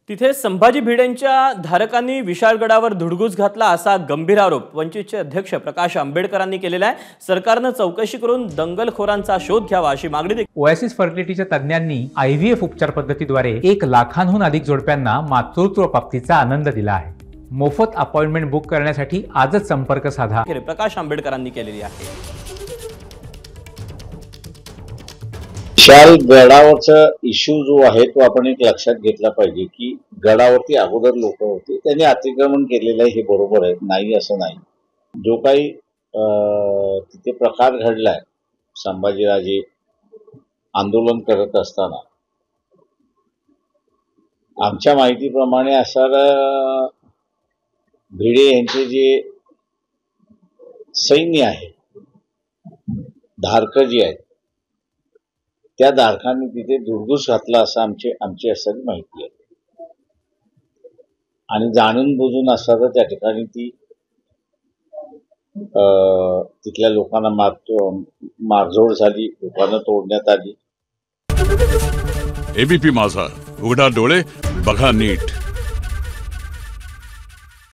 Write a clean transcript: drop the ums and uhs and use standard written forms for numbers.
तिथे संभाजी भिडेंच्या धारकांनी विशाळगडावर धुडगूस घातला असा गंभीर आरोप वंचितचे अध्यक्ष प्रकाश आंबेडकरांनी केलेला आहे। सरकारने चौकशी करून दंगलखोरांचा शोध घ्यावा अशी मागणी ओएसिस फर्टिलिटीच्या तज्ञांनी आयव्हीएफ उपचार पद्धतीद्वारे 1 लाखांहून अधिक जोडप्यांना मातृत्व प्राप्तीचा आनंद दिला आहे। मोफत अपॉइंटमेंट बुक करण्यासाठी आजच संपर्क साधा। प्रकाश आंबेडकरांनी केलेली आहे। विशाल गडावरचा इश्यू जो आहे तो आपण एक लक्षात घेतला पाहिजे की गडावरती अगोदर लोक होते, त्यांनी अतिक्रमण केलेलं आहे हे बरोबर आहे, नाही असं नाही। जो काही तिथे प्रकार घडलाय संभाजीराजे आंदोलन करत असताना, आमच्या माहितीप्रमाणे असणारा भिडे यांचे जे सैन्य आहे, धारक जी आहेत, त्या धारकांनी तिथे धुडगूस घातला असं आमची असं माहिती आहे। आणि जाणून बुजून असं त्या ठिकाणी ती तिथल्या लोकांना मारझोड झाली, लोकांना तोडण्यात आली। एबीपी माझा, उघडा डोळे बघा नीट।